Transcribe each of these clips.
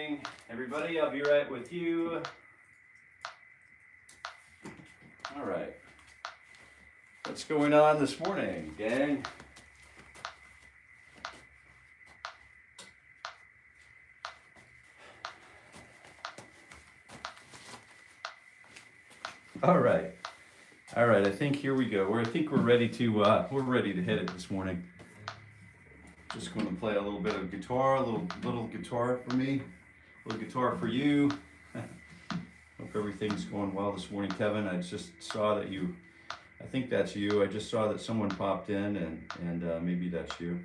morning, everybody. I'll be right with you. All right. What's going on this morning, gang? All right. I think here we go. I think we're ready to hit it this morning. Just going to play a little bit of guitar, a little guitar for me, a little guitar for you. Hope everything's going well this morning, Kevin. I just saw that I think that's you. I just saw that someone popped in, and maybe that's you.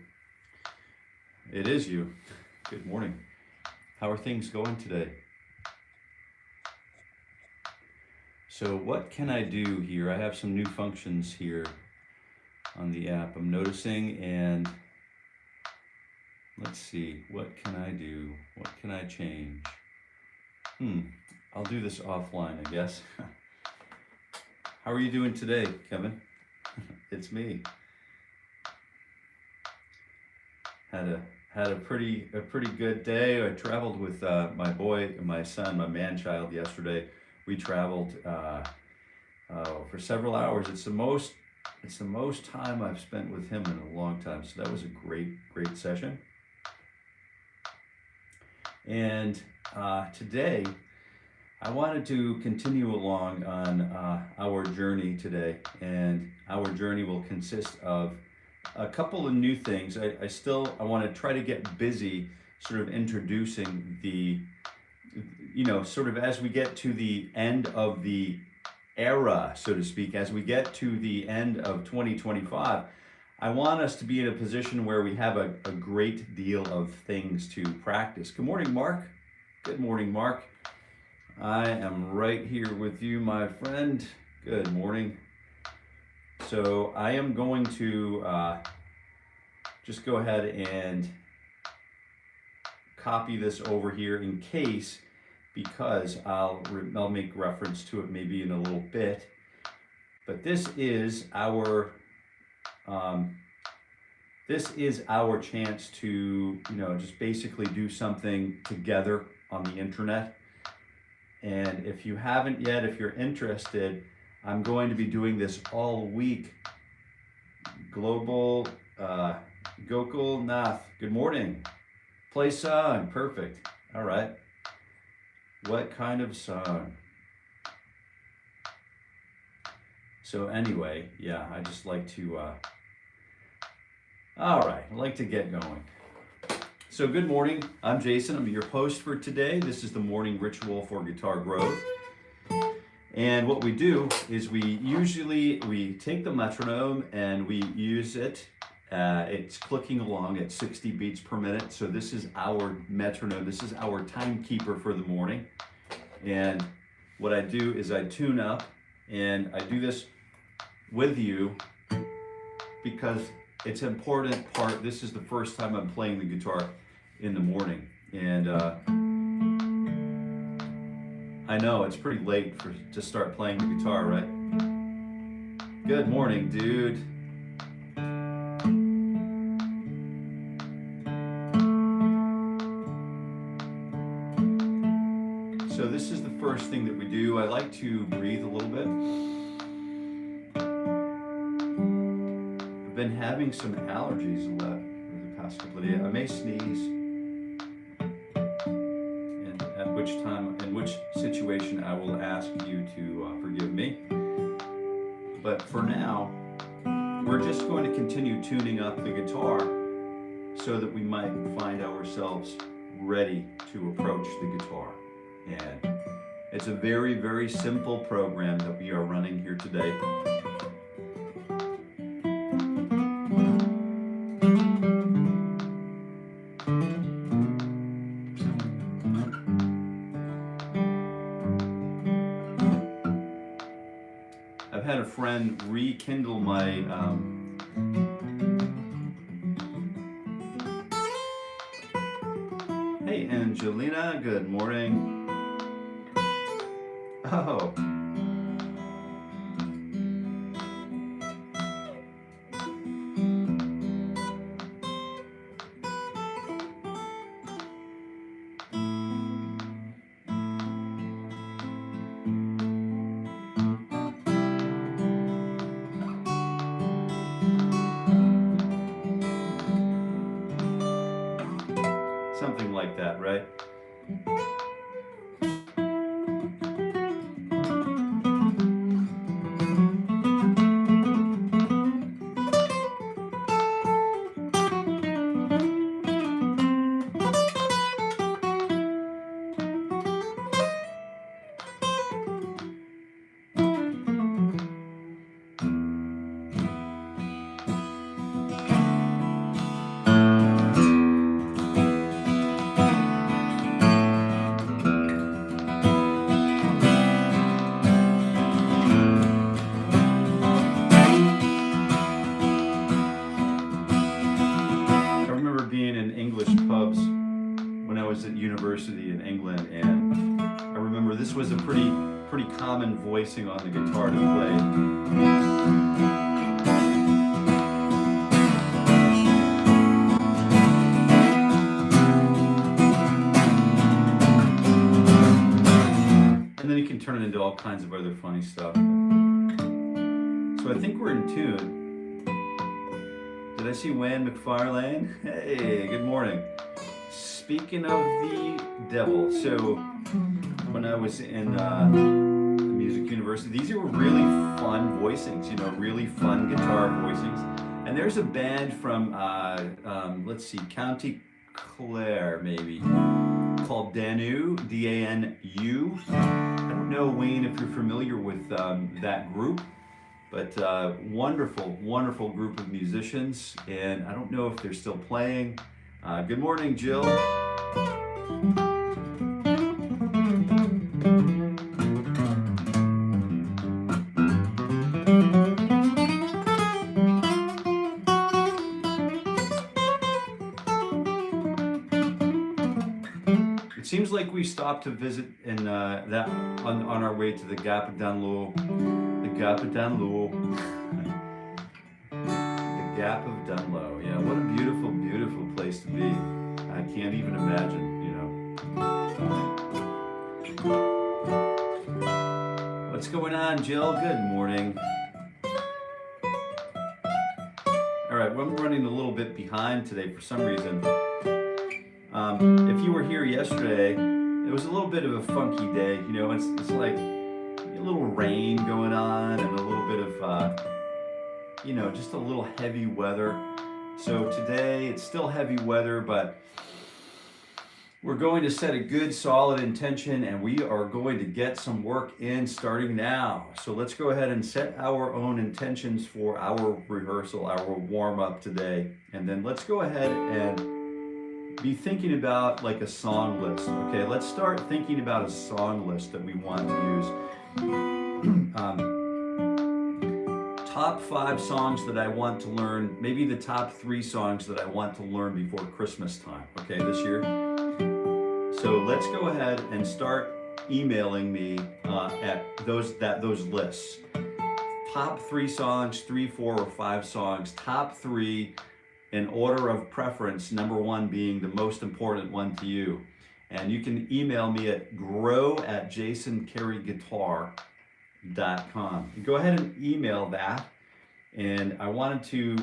It is you. Good morning. How are things going today? So what can I do here? I have some new functions here on the app I'm noticing, and let's see, what can I do? What can I change? I'll do this offline, I guess. How are you doing today, Kevin? It's me. Had a pretty good day. I traveled with my son, my man-child yesterday. We traveled for several hours. It's the most time I've spent with him in a long time. So that was a great session. And today, I wanted to continue along on our journey today, and our journey will consist of a couple of new things. I want to try to get busy sort of introducing the, sort of as we get to the end of the era, so to speak, as we get to the end of 2025, I want us to be in a position where we have a great deal of things to practice. Good morning, Mark. Good morning, Mark. I am right here with you, my friend. Good morning. So I am going to just go ahead and copy this over here in case, because I'll make reference to it maybe in a little bit. But this is our chance to just basically do something together on the internet. And if you haven't yet, if you're interested, I'm going to be doing this all week. Global Gokul Nath, good morning. Play song, perfect. All right. What kind of song? So anyway, yeah, I just like to, all right, I like to get going. So good morning, I'm Jason, I'm your host for today. This is the morning ritual for guitar growth. And what we do is we take the metronome and we use it. It's clicking along at 60 beats per minute. So this is our metronome. This is our timekeeper for the morning. And what I do is I tune up, and I do this with you because it's an important part. This is the first time I'm playing the guitar in the morning. And I know it's pretty late to start playing the guitar, right? Good morning, dude. So this is the first thing that we do. I like to breathe a little bit. I've been having some allergies a lot for the past couple of days. I may sneeze, and at which time, in which situation, I will ask you to forgive me. But for now, we're just going to continue tuning up the guitar so that we might find ourselves ready to approach the guitar. And it's a very, very simple program that we are running here today. I've had a friend rekindle my Hey Angelina, good morning. Oh. University in England, and I remember this was a pretty common voicing on the guitar to play. And then you can turn it into all kinds of other funny stuff. So I think we're in tune. Did I see Wayne McFarlane? Hey, good morning. Speaking of the devil, so when I was in music university, these were really fun voicings, you know, really fun guitar voicings. And there's a band from, let's see, County Clare, maybe, called Danu, D-A-N-U. I don't know, Wayne, if you're familiar with that group, but wonderful, wonderful group of musicians. And I don't know if they're still playing. Good morning, Jill. It seems like we stopped to visit in that on our way to the Gap of Dunlow. The Gap of Dunlow. The Gap of Dunlow. Yeah, what a beautiful, beautiful place to be. I can't even imagine, you know. What's going on, Jill? Good morning. All right, well, I'm running a little bit behind today for some reason. If you were here yesterday, it was a little bit of a funky day. You know, it's like a little rain going on and a little bit of, you know, just a little heavy weather. So today it's still heavy weather, but we're going to set a good solid intention and we are going to get some work in starting now. So let's go ahead and set our own intentions for our rehearsal, our warm up today. And then let's go ahead and be thinking about like a song list. Okay, let's start thinking about a song list that we want to use. Top 5 songs that I want to learn, maybe the top 3 songs that I want to learn before Christmas time, okay, this year. So let's go ahead and start emailing me at those lists. Top 3 songs, 3, 4, or 5 songs, top 3 in order of preference, number 1 being the most important one to you. And you can email me at grow@jasoncareyguitar.com. Go ahead and email that. And I wanted to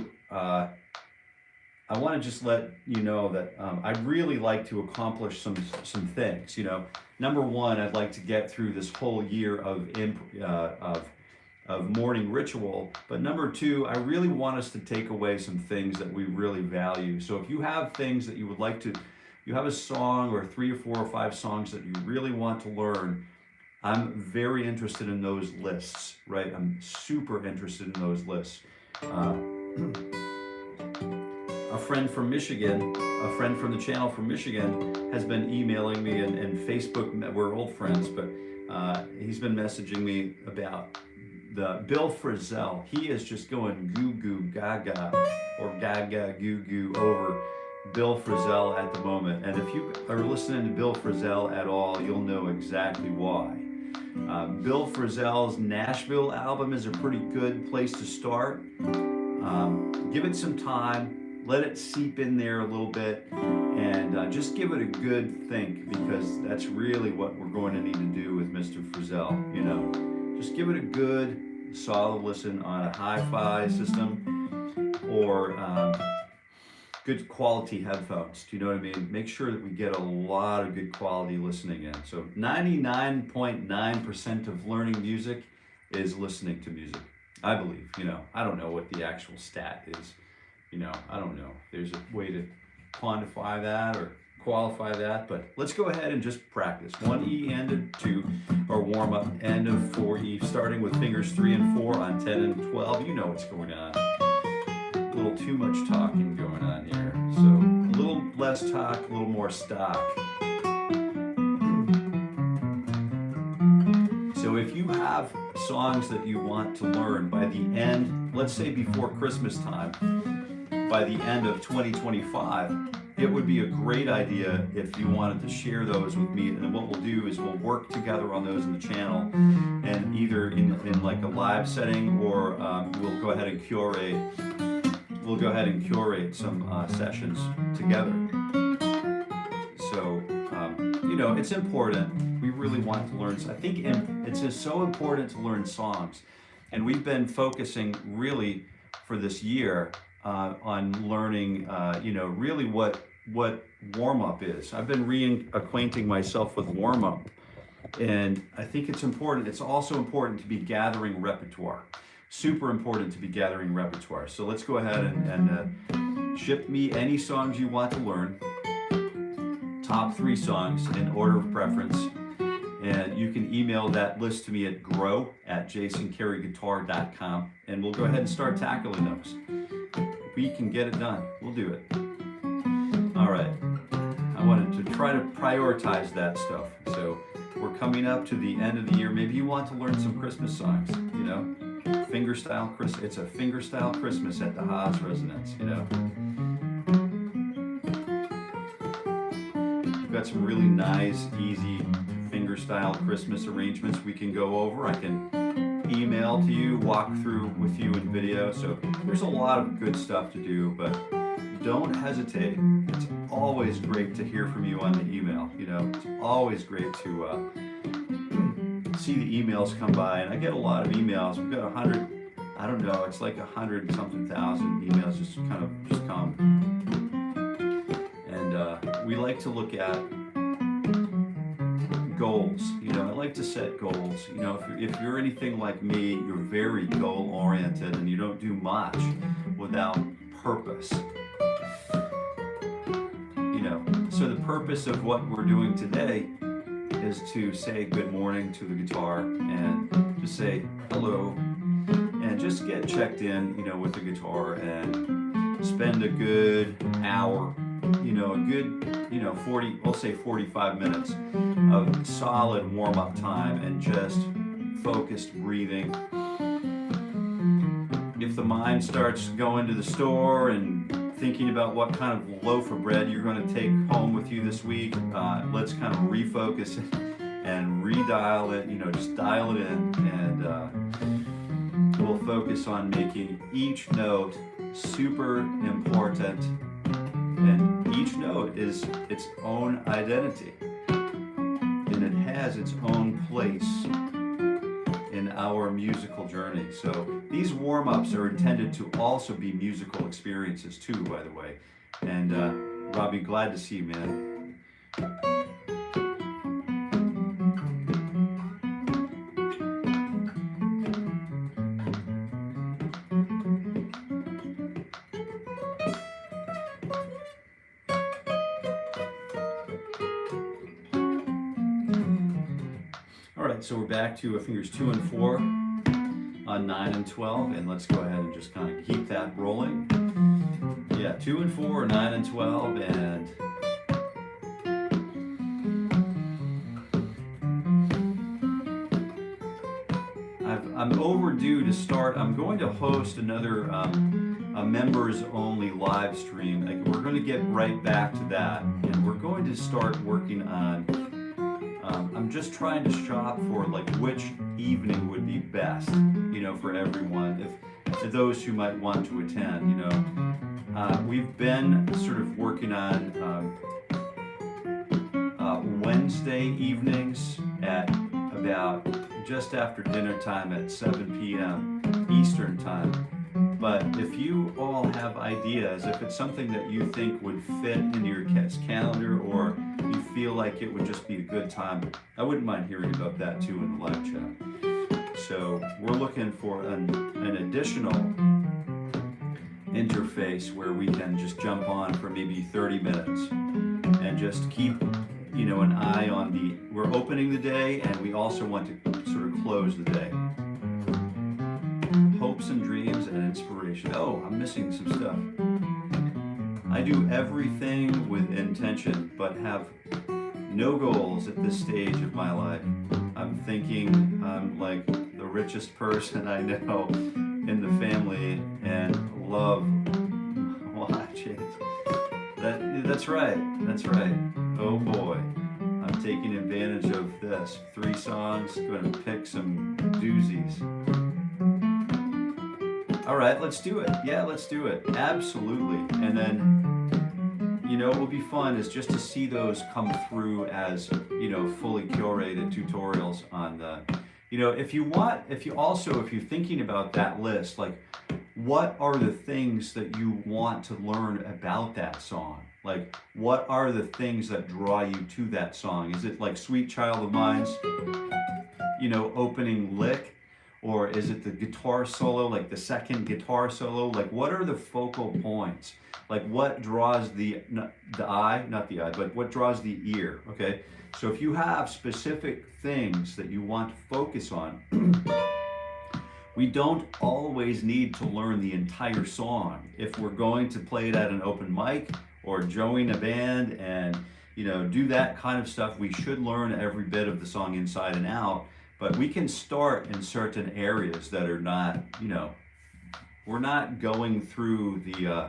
just let you know that I'd really like to accomplish some things. You know, number 1, I'd like to get through this whole year of morning ritual. But number 2, I really want us to take away some things that we really value. So if you have things that you would like to, you have a song or 3 or 4 or 5 songs that you really want to learn, I'm very interested in those lists, right? I'm super interested in those lists. A friend from Michigan, a friend from the channel from Michigan has been emailing me and Facebook, we're old friends, but he's been messaging me about the Bill Frisell. He is just going goo goo gaga or gaga goo goo over Bill Frisell at the moment. And if you are listening to Bill Frisell at all, you'll know exactly why. Bill Frisell's Nashville album is a pretty good place to start. Give it some time, let it seep in there a little bit, and just give it a good think, because that's really what we're going to need to do with Mr. Frisell. You know, just give it a good, solid listen on a hi-fi system, or good quality headphones. Do you know what I mean? Make sure that we get a lot of good quality listening in. So 99.9% of learning music is listening to music, I believe. I don't know what the actual stat is. I don't know if there's a way to quantify that or qualify that, but let's go ahead and just practice. 1E end of 2, or warm up end of 4E, starting with fingers 3 and 4 on 10 and 12. You know what's going on. A little too much talking going on here. So a little less talk, a little more stock. So if you have songs that you want to learn by the end, let's say before Christmas time, by the end of 2025, it would be a great idea if you wanted to share those with me. And what we'll do is we'll work together on those in the channel, and either in like a live setting, or we'll go ahead and curate. We'll go ahead and curate some sessions together. So it's important. We really want to learn. I think it's just so important to learn songs, and we've been focusing really for this year on learning. Really what warm-up is. I've been reacquainting myself with warm-up, and I think it's important. It's also important to be gathering repertoire. Super important to be gathering repertoire. So let's go ahead and ship me any songs you want to learn. Top 3 songs in order of preference. And you can email that list to me at grow@jasoncareyguitar.com, and we'll go ahead and start tackling those. If we can get it done, we'll do it. All right. I wanted to try to prioritize that stuff. So we're coming up to the end of the year. Maybe you want to learn some Christmas songs, fingerstyle Christmas. It's a fingerstyle Christmas at the Haas residence, We've got some really nice, easy fingerstyle Christmas arrangements we can go over. I can email to you, walk through with you in video. So there's a lot of good stuff to do, but don't hesitate. It's always great to hear from you on the email. It's always great to see the emails come by, and I get a lot of emails. We've got 100, I don't know, it's like 100 something thousand emails just come. And we like to look at goals. I like to set goals. If you're anything like me, you're very goal oriented, and you don't do much without purpose. So the purpose of what we're doing today is to say good morning to the guitar, and to say hello, and just get checked in, with the guitar, and spend a good hour, a good, 40, we'll say 45 minutes of solid warm-up time, and just focused breathing. If the mind starts going to the store and thinking about what kind of loaf of bread you're going to take home with you this week, let's kind of refocus and redial it, just dial it in, and we'll focus on making each note super important, and each note is its own identity, and it has its own place in our musical journey. So these warm-ups are intended to also be musical experiences too, by the way. And Robbie, glad to see you, man. All right, so we're back to fingers 2 and 4 on 9 and 12, and let's go ahead and just kind of keep that rolling. Yeah, 2 and 4, 9 and 12, and I'm overdue to start. I'm going to host another a members only live stream. We're going to get right back to that, and we're going to start working on I'm just trying to shop for which evening would be best, for everyone, if those who might want to attend. We've been sort of working on Wednesday evenings at about just after dinner time at 7 p.m. Eastern time. But if you all have ideas, if it's something that you think would fit into your calendar, or you feel like it would just be a good time, I wouldn't mind hearing about that too in the live chat. So we're looking for an additional interface where we can just jump on for maybe 30 minutes and just keep, you know, an eye on we're opening the day, and we also want to sort of close the day. Hopes and dreams and inspiration. Oh, I'm missing some stuff. I do everything with intention, but have no goals at this stage of my life. I'm thinking I'm like the richest person I know in the family, and love. Watch it. That's right. That's right. Oh boy. I'm taking advantage of this. 3 songs. Going to pick some doozies. All right, let's do it. Yeah, let's do it. Absolutely. And then, you know, what will be fun is just to see those come through as, you know, fully curated tutorials on the, you know, if you're thinking about that list, like, what are the things that you want to learn about that song? Like, what are the things that draw you to that song? Is it like Sweet Child of Mine's, you know, opening lick? Or is it the guitar solo, like the second guitar solo? Like, what are the focal points? Like, what draws the eye, not the eye, but what draws the ear, okay? So if you have specific things that you want to focus on, we don't always need to learn the entire song. If we're going to play it at an open mic or join a band and, you know, do that kind of stuff, we should learn every bit of the song inside and out. But we can start in certain areas that are not, you know, we're not going through the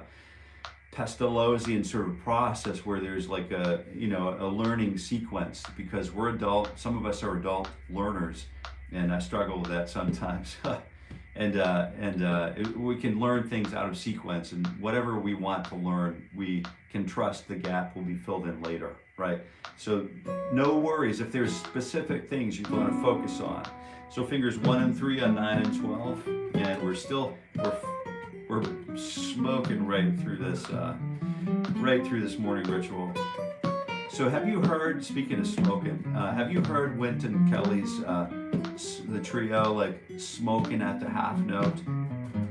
Pestalozzian sort of process where there's like a, you know, a learning sequence, because we're adult, some of us are adult learners, and I struggle with that sometimes. We can learn things out of sequence, and whatever we want to learn, we can trust the gap will be filled in later, right? So no worries if there's specific things you want to focus on. So fingers 1 and 3 on 9 and 12, and we're smoking right through this morning ritual. So have you heard, speaking of smoking, have you heard Wynton Kelly's the trio, like, smoking at the half note?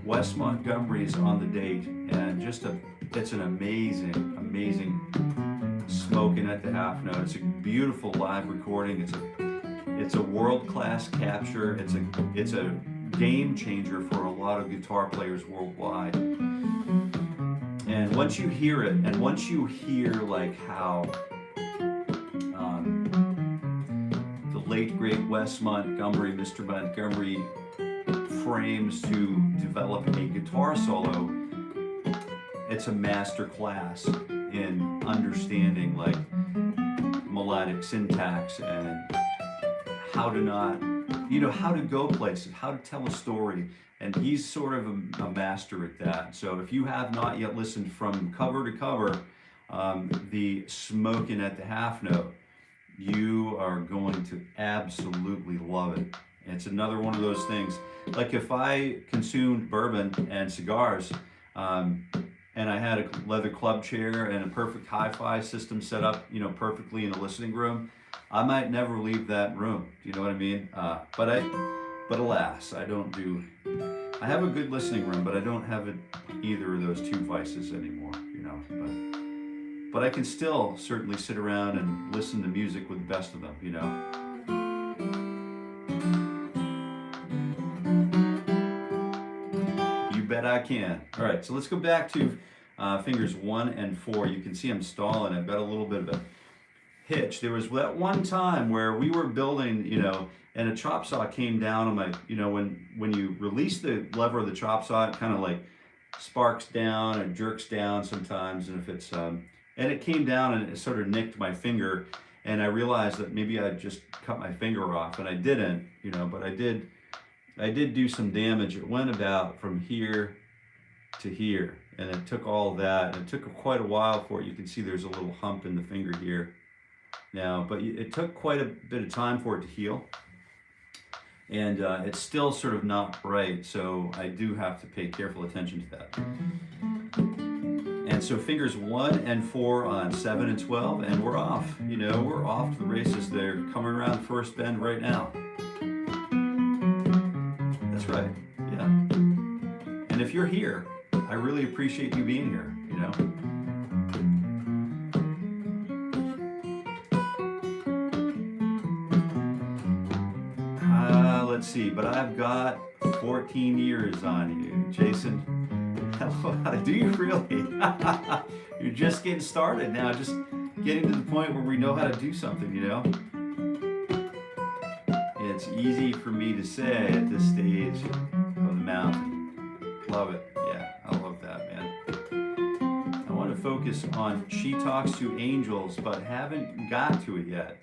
Wes Montgomery's on the date, and it's an amazing smoking at the half note. It's a beautiful live recording. It's a world-class capture. It's a game changer for a lot of guitar players worldwide. And once you hear it, and once you hear like how the late great Wes Montgomery, Mr. Montgomery, frames to develop a guitar solo, it's a master class in understanding like melodic syntax and how to go places, how to tell a story. And he's sort of a master at that. So if you have not yet listened from cover to cover, the smoking at the half note, you are going to absolutely love it. It's another one of those things. Like if I consumed bourbon and cigars, and I had a leather club chair and a perfect hi-fi system set up, you know, perfectly in the listening room, I might never leave that room. Do you know what I mean? But alas, I have a good listening room, but I don't have either of those 2 vices anymore, you know. But I can still certainly sit around and listen to music with the best of them, you know. You bet I can. All right, so let's go back to fingers 1 and 4. You can see I'm stalling. I've got a little bit of a hitch. There was that one time where we were building, you know, and a chop saw came down on my, you know, when you release the lever of the chop saw, it kind of like sparks down and jerks down sometimes, and if it's and it came down and it sort of nicked my finger, and I realized that maybe I just cut my finger off, and I didn't, you know, but I did do some damage. It went about from here to here, and it took all that, and it took quite a while for it. You can see there's a little hump in the finger here now, but it took quite a bit of time for it to heal. and it's still sort of not right, so I do have to pay careful attention to that. And so fingers 1 and 4 on 7 and 12, and we're off. You know, we're off to the races. They're coming around first bend right now. That's right, yeah. And if you're here, I really appreciate you being here, you know. Let's see, but I've got 14 years on you, Jason. Do you really? You're just getting started now, just getting to the point where we know how to do something, you know? It's easy for me to say at this stage of the mountain. Love it. Yeah, I love that, man. I want to focus on She Talks to Angels, but haven't got to it yet.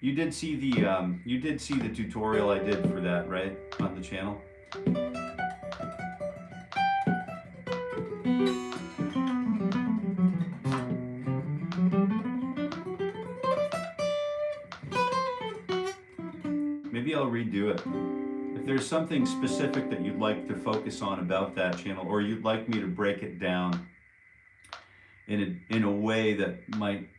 You did see the tutorial I did for that, right, on the channel? Maybe I'll redo it. If there's something specific that you'd like to focus on about that channel, or you'd like me to break it down in a way that might,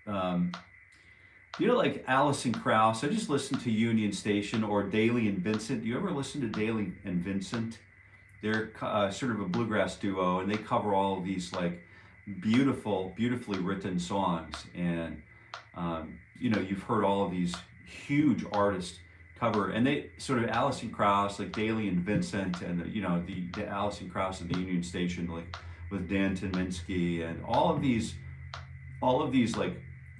you know, like Alison Krauss. I just listened to Union Station, or Daly and Vincent. Do you ever listen to Daly and Vincent? They're sort of a bluegrass duo, and they cover all of these like beautifully written songs. And you know, you've heard all of these huge artists cover, and they sort of Alison Krauss, like Daly and Vincent, and you know, the Alison Krauss of the Union Station, like with Dan Tyminski, and all of these like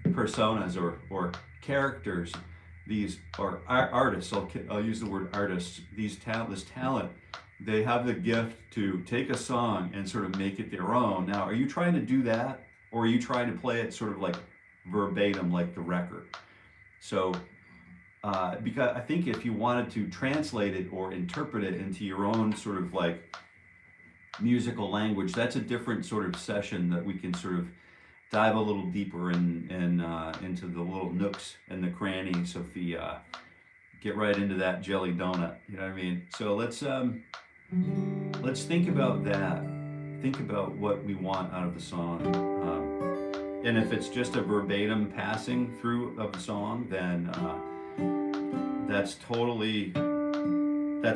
personas or characters, these or artists. I'll use the word artists. This talent, they have the gift to take a song and sort of make it their own. Now, are you trying to do that, or are you trying to play it sort of like verbatim, like the record? So, because I think if you wanted to translate it or interpret it into your own sort of like musical language, that's a different sort of session that we can sort of dive a little deeper into the little nooks and the crannies of the get right into that jelly donut. You know what I mean? So let's think about that. Think about what we want out of the song, and if it's just a verbatim passing through of the song, then that's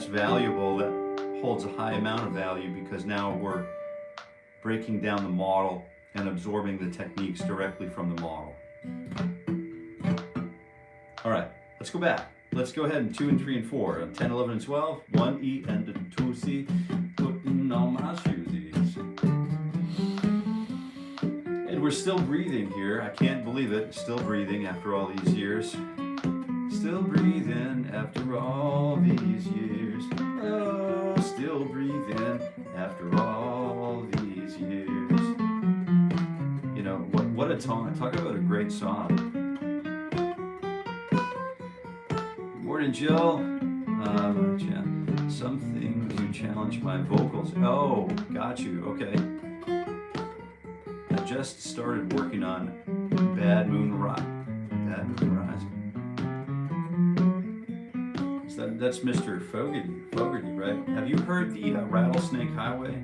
valuable. That holds a high amount of value, because now we're breaking down the model and absorbing the techniques directly from the model. All right, let's go back. Let's go ahead and 2 and 3 and 4. 10, 11, and 12. 1 E and a 2 C. Putting on my shoesies. And we're still breathing here. I can't believe it. Still breathing after all these years. Still breathing after all these years. Oh, still breathing after all these years. What a song. Talk about a great song. Good morning, Jill. Something to challenge my vocals. Oh, got you. Okay. I just started working on Bad Moon Rising. That's Mr. Fogarty, right? Have you heard the Rattlesnake Highway?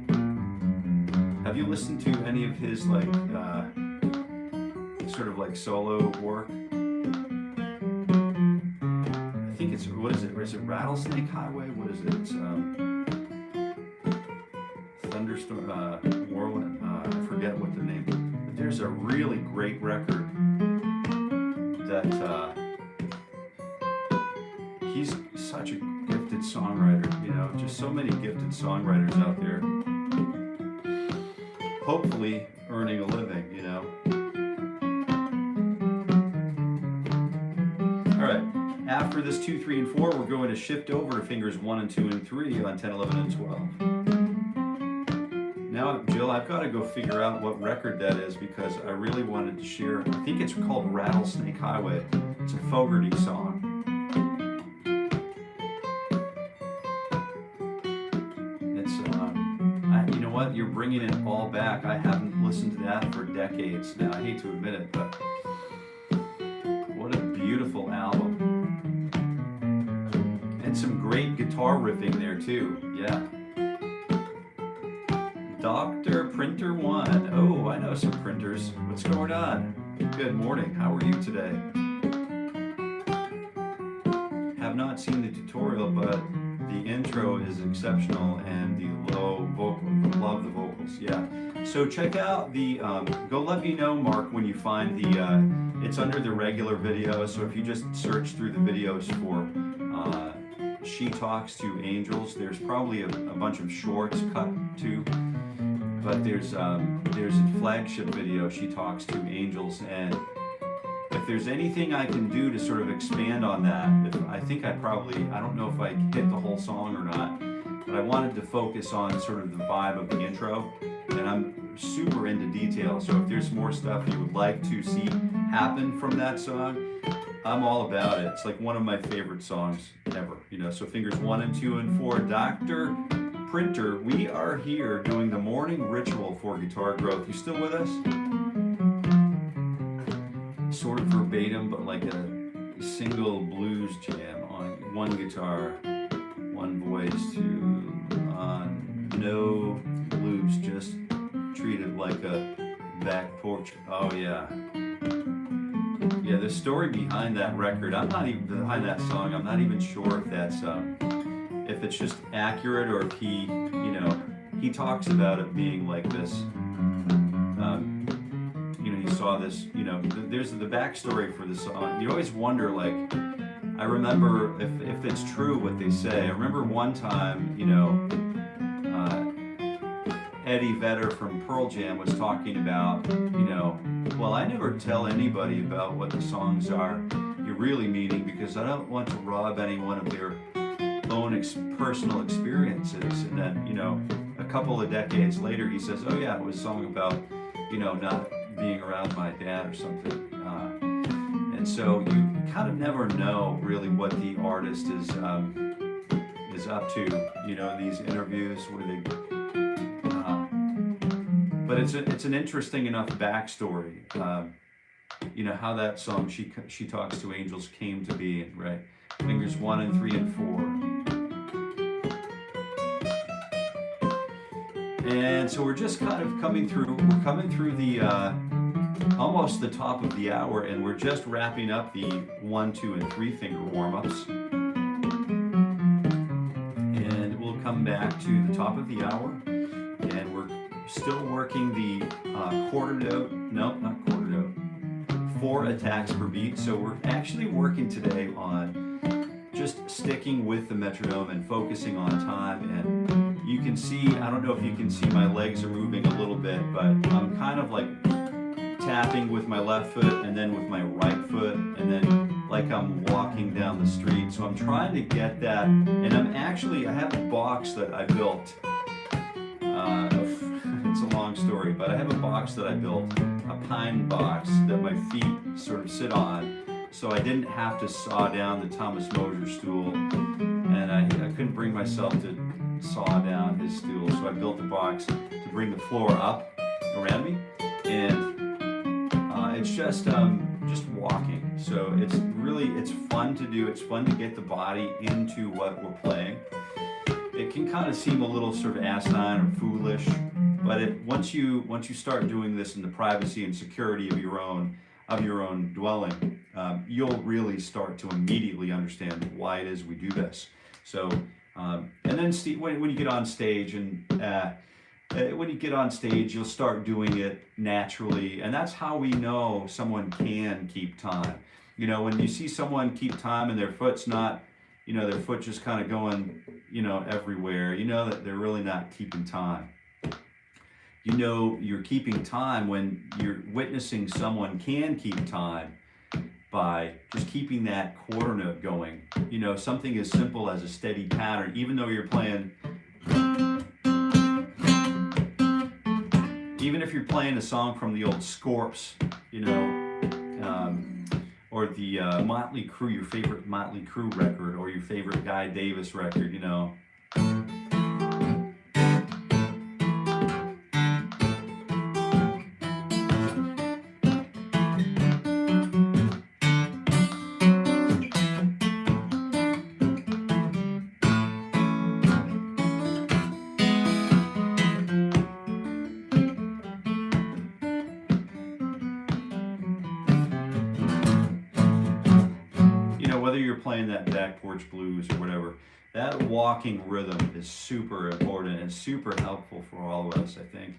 Have you listened to any of his like sort of like solo work? I think it's, what is it? Is it Rattlesnake Highway? What is it? It's Thunderstorm, Warmup, I forget what the name is. But there's a really great record that he's such a gifted songwriter, you know, just so many gifted songwriters out there. Hopefully earning a living, you know. All right, after this 2, 3, and 4, we're going to shift over to fingers 1 and 2 and 3 on 10, 11, and 12. Now, Jill, I've got to go figure out what record that is, because I really wanted to share. I think it's called Rattlesnake Highway. It's a Fogarty song. You know what? You're bringing it all back. I haven't listened to that for decades now. I hate to admit it, but what a beautiful album. And some great guitar guitar riffing there too. Yeah. Dr. Printer One. Oh, I know some printers. What's going on? Good morning. How are you today? Have not seen the tutorial, but the intro is exceptional and the low vocal, love the vocals. Yeah. So check out the, go let me know, Mark, when you find the, it's under the regular video. So if you just search through the videos for She Talks to Angels, there's probably a bunch of shorts cut too. But there's a flagship video, She Talks to Angels, and if there's anything I can do to sort of expand on that, I think I don't know if I hit the whole song or not, but I wanted to focus on sort of the vibe of the intro, and I'm super into detail, so if there's more stuff you would like to see happen from that song, I'm all about it. It's like one of my favorite songs ever, you know, so fingers 1 and 2 and 4, Dr. Printer, we are here doing the morning ritual for guitar growth. You still with us? Sort of verbatim, but like a single blues jam on one guitar, one voice to no loops, just treat it like a back porch. Oh yeah. Yeah, the story behind that record, I'm not even behind that song, I'm not even sure if that's if it's just accurate or if he, you know, he talks about it being like this, you know, he saw this, you know, there's the backstory for the song. You always wonder, like, I remember if it's true what they say. I remember one time, you know, Eddie Vedder from Pearl Jam was talking about, you know, well, I never tell anybody about what the songs are you're really meaning because I don't want to rob anyone of their own personal experiences. And then, you know, a couple of decades later, he says, oh yeah, it was a song about, you know, not being around my dad or something. And so you kind of never know really what the artist is up to, you know, in these interviews where they, but it's an interesting enough backstory, you know, how that song, She Talks to Angels, came to be, right? Fingers 1 and 3 and 4. And so we're just kind of coming through the, almost the top of the hour, and we're just wrapping up the 1, 2, and 3 finger warm-ups. And we'll come back to the top of the hour, and we're still working the quarter note, no, not quarter note, 4 attacks per beat. So we're actually working today on just sticking with the metronome and focusing on time. And you can see, I don't know if you can see, my legs are moving a little bit, but I'm kind of like tapping with my left foot and then with my right foot, and then like I'm walking down the street. So I'm trying to get that, and I have a box that I built. It's a long story, but I have a box that I built, a pine box that my feet sort of sit on, so I didn't have to saw down the Thomas Mosier stool, and I couldn't bring myself to saw down his stool, so I built a box to bring the floor up around me, and it's just walking. So it's fun to do. It's fun to get the body into what we're playing. It can kind of seem a little sort of asinine or foolish, but once you start doing this in the privacy and security of your own dwelling, you'll really start to immediately understand why it is we do this. So, and then when you get on stage, you'll start doing it naturally, and that's how we know someone can keep time. You know, when you see someone keep time and their foot's not, you know, their foot just kind of going, you know, everywhere, you know that they're really not keeping time. You know you're keeping time when you're witnessing someone can keep time by just keeping that quarter note going. You know, something as simple as a steady pattern, even though you're playing, even if you're playing a song from the old Scorps, you know, or the Motley Crue, your favorite Motley Crue record, or your favorite Guy Davis record, you know. playing that back porch blues or whatever, that walking rhythm is super important and super helpful for all of us, I think.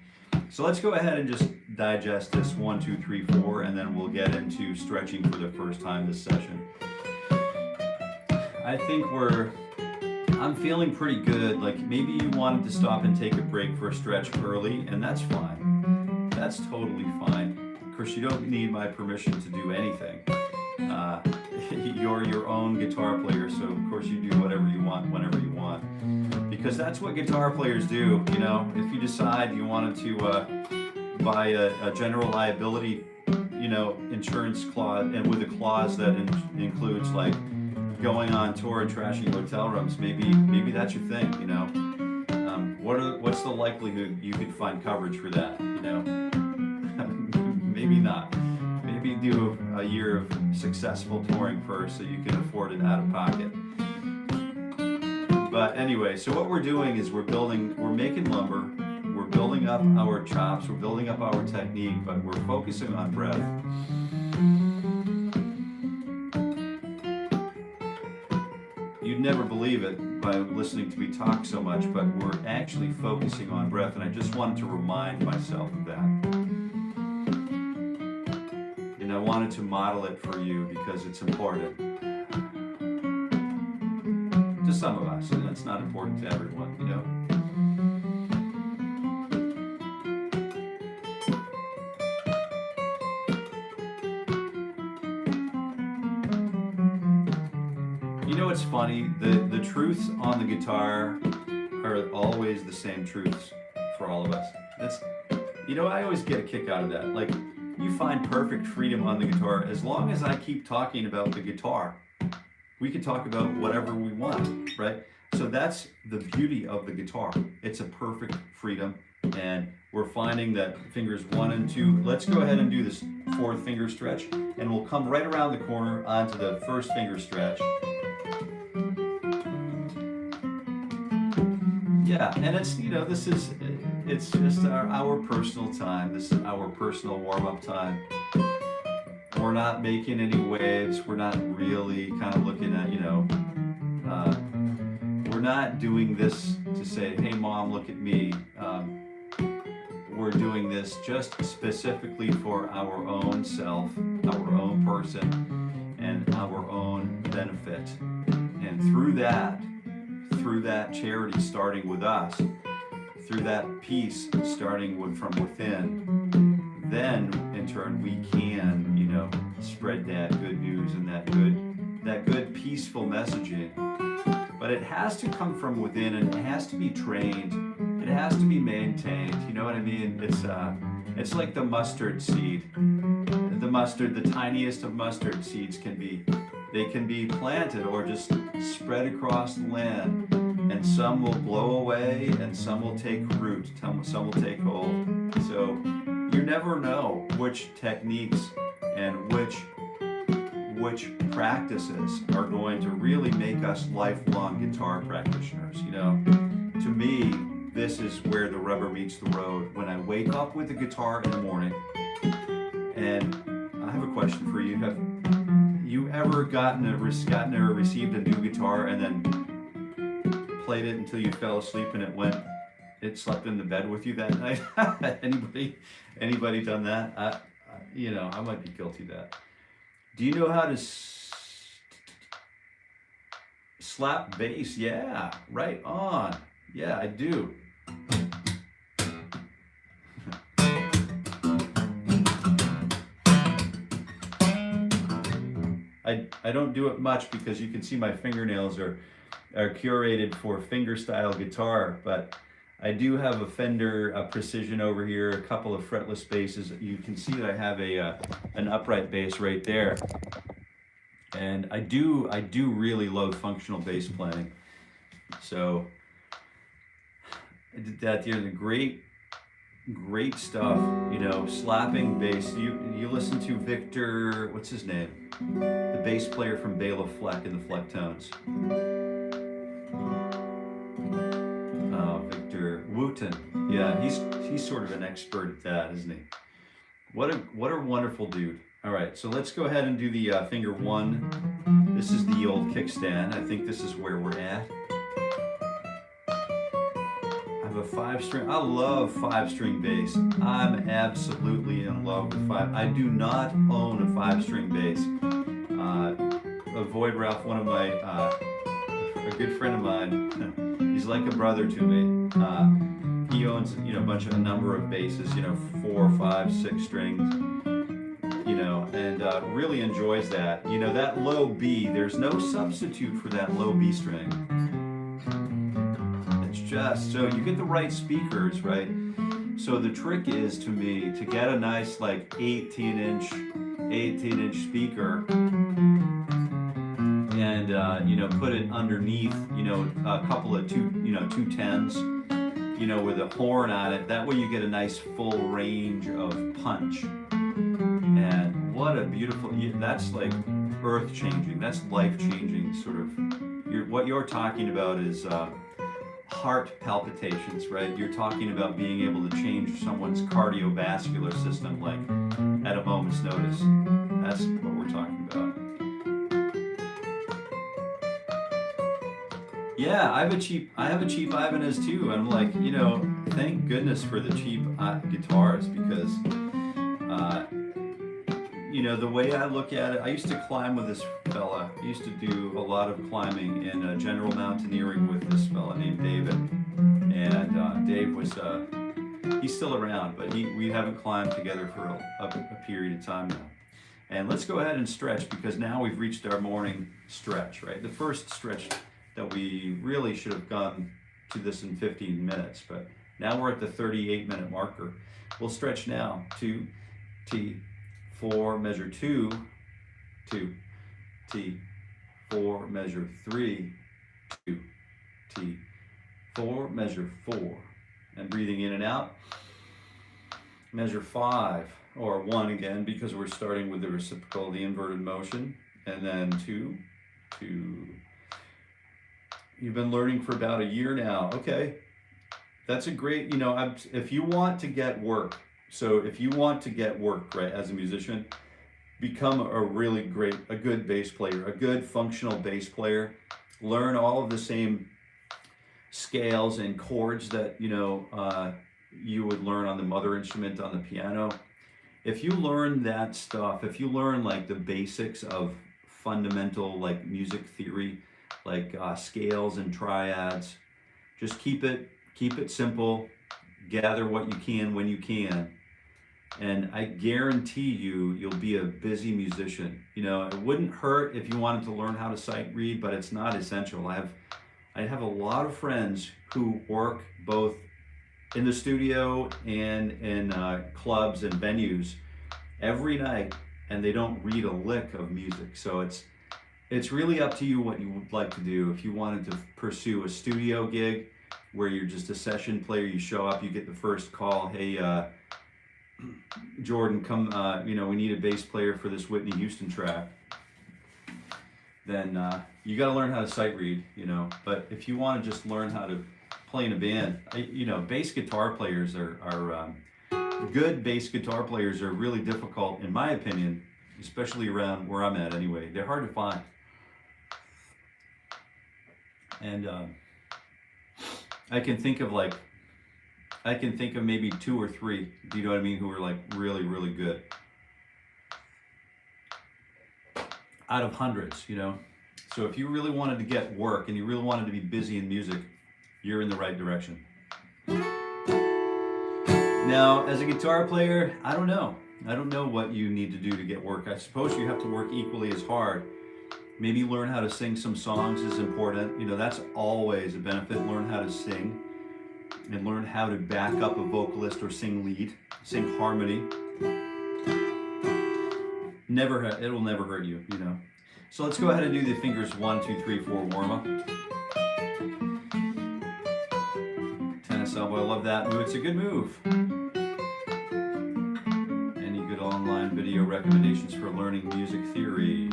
So let's go ahead and just digest this 1, 2, 3, 4, and then we'll get into stretching for the first time this session. I think I'm feeling pretty good. Like maybe you wanted to stop and take a break for a stretch early, and that's fine. That's totally fine. Of course, you don't need my permission to do anything. You're your own guitar player, so of course you do whatever you want, whenever you want. Because that's what guitar players do, you know. If you decide you wanted to buy a general liability, you know, insurance clause, and with a clause that includes like going on tour and trashing hotel rooms, maybe that's your thing, you know. What's the likelihood you could find coverage for that, you know? Maybe not. Maybe do a year of successful touring first so you can afford it out of pocket. But anyway, so what we're doing is we're making lumber, we're building up our chops, we're building up our technique, but we're focusing on breath. You'd never believe it by listening to me talk so much, but we're actually focusing on breath, and I just wanted to remind myself of that. And I wanted to model it for you because it's important to some of us, and it's not important to everyone, you know. You know what's funny? The truths on the guitar are always the same truths for all of us. You know, I always get a kick out of that. Like, you find perfect freedom on the guitar as long as I keep talking about the guitar. We can talk about whatever we want, right? So that's the beauty of the guitar. It's a perfect freedom, and we're finding that fingers 1 and 2, let's go ahead and do this 4th finger stretch, and we'll come right around the corner onto the 1st finger stretch. Yeah, and it's, you know, it's just our personal time. This is our personal warm-up time. We're not making any waves. We're not really kind of looking at, you know, we're not doing this to say, hey mom, look at me. We're doing this just specifically for our own self, our own person, and our own benefit. And through that charity starting with us, through that peace starting from within, then in turn we can, you know, spread that good news and that good peaceful messaging. But it has to come from within, and it has to be trained. It has to be maintained. You know what I mean? It's like the mustard seed. The tiniest of mustard seeds can be planted or just spread across the land, and some will blow away and some will take root, some will take hold. So you never know which techniques and which practices are going to really make us lifelong guitar practitioners. You know, to me, this is where the rubber meets the road. When I wake up with the guitar in the morning, and I have a question for you. Have you ever received a new guitar and then played it until you fell asleep and it slept in the bed with you that night? Anybody done that? You know, I might be guilty of that. Do you know how to slap bass? Yeah, right on. Yeah, I do. I don't do it much because you can see my fingernails are curated for fingerstyle guitar, but I do have a Fender Precision over here, a couple of fretless basses. You can see that I have an upright bass right there, and I do really love functional bass playing. So I did that there. The great stuff, you know, slapping bass. You listen to Victor, what's his name? The bass player from Bela Fleck in the Flecktones. Victor Wooten. Yeah, he's sort of an expert at that, isn't he? What a wonderful dude. All right, so let's go ahead and do the finger 1. This is the old kickstand. I think this is where we're at. I have a 5-string. I love 5-string bass. I'm absolutely in love with 5. I do not own a 5-string bass. Avoid Ralph, one of my, a good friend of mine. He's like a brother to me. He owns, a number of basses, 4, 5, 6 strings, and really enjoys that. That low B, there's no substitute for that low B string. It's just, so you get the right speakers, right? So the trick is, to me, to get a nice, like, 18-inch speaker, and put it underneath, a couple of 210s, with a horn on it. That way you get a nice full range of punch. And what a beautiful, that's like earth-changing, that's life-changing sort of, what you're talking about is heart palpitations, right? You're talking about being able to change someone's cardiovascular system, like, at a moment's notice. That's what we're talking about. Yeah, I have a cheap Ibanez too. I'm like, thank goodness for the cheap guitars, because, the way I look at it, I used to climb with this fella. I used to do a lot of climbing in general mountaineering with this fella named David. And Dave was, he's still around, but we haven't climbed together for a period of time now. And let's go ahead and stretch, because now we've reached our morning stretch, right? The first stretch that we really should have gone to this in 15 minutes, but now we're at the 38-minute marker. We'll stretch now. 2, T, 4, measure 2, 2, T, 4, measure 3, 2, T, 4, measure 4. And breathing in and out, measure 5, or 1 again, because we're starting with the reciprocal, the inverted motion, and then 2, 2. You've been learning for about a year now. Okay, that's a great, if you want to get work, right, as a musician, become a good bass player, a good functional bass player. Learn all of the same scales and chords that, you would learn on the mother instrument, on the piano. If you learn that stuff, if you learn like the basics of fundamental like music theory, like scales and triads, just keep it simple, gather what you can when you can, and I guarantee you'll be a busy musician. It wouldn't hurt if you wanted to learn how to sight read, but it's not essential. I have a lot of friends who work both in the studio and in clubs and venues every night, and they don't read a lick of music. So it's really up to you what you would like to do. If you wanted to pursue a studio gig where you're just a session player, you show up, you get the first call, hey, Jordan, come, we need a bass player for this Whitney Houston track, then you got to learn how to sight read, But if you want to just learn how to play in a band, bass guitar players are good bass guitar players are really difficult, in my opinion, especially around where I'm at anyway. They're hard to find. And I can think of maybe 2 or 3, do you know what I mean, who are like really, really good. Out of hundreds, So if you really wanted to get work and you really wanted to be busy in music, you're in the right direction. Now, as a guitar player, I don't know what you need to do to get work. I suppose you have to work equally as hard. Maybe learn how to sing some songs is important. That's always a benefit. Learn how to sing and learn how to back up a vocalist or sing lead, sing harmony. It will never hurt you, So let's go ahead and do the fingers 1, 2, 3, 4 warm up. Tennis elbow, I love that move. It's a good move. Any good online video recommendations for learning music theory?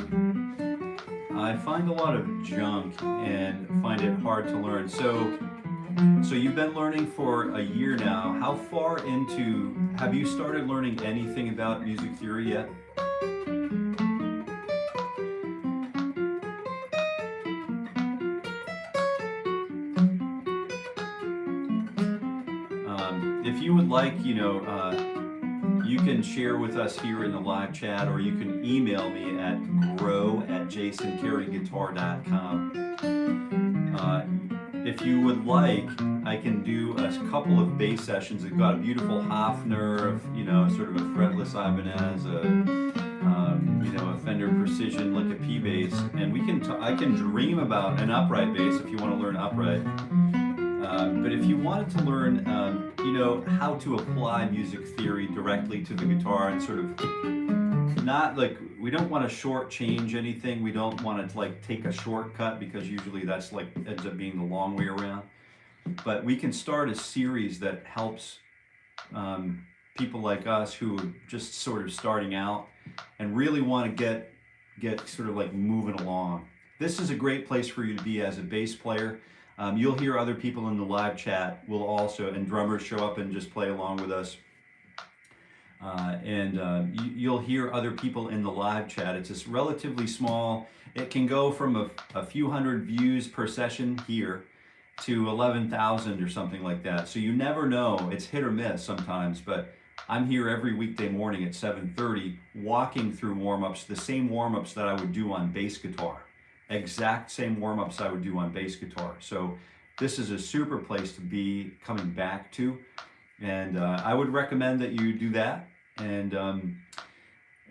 I find a lot of junk and find it hard to learn. So you've been learning for a year now. How far into, have you started learning anything about music theory yet? if you would like, you can share with us here in the live chat, or you can email me at grow@jasoncareyguitar.com. If you would like, I can do a couple of bass sessions. I've got a beautiful Hofner, sort of a fretless Ibanez, a Fender Precision like a P bass, and I can dream about an upright bass if you want to learn upright. But if you wanted to learn, how to apply music theory directly to the guitar and sort of not like, we don't want to shortchange anything. We don't want to take a shortcut, because usually that's ends up being the long way around. But we can start a series that helps people like us who are just sort of starting out and really want to get sort of moving along. This is a great place for you to be as a bass player. You'll hear other people in the live chat will also, and drummers show up and just play along with us. You'll hear other people in the live chat. It's just relatively small. It can go from a few hundred views per session here to 11,000 or something like that. So you never know. It's hit or miss sometimes, but I'm here every weekday morning at 7:30 walking through warm-ups, the same warm-ups that I would do on bass guitar. Exact same warm-ups I would do on bass guitar. So this is a super place to be coming back to, and I would recommend that you do that. And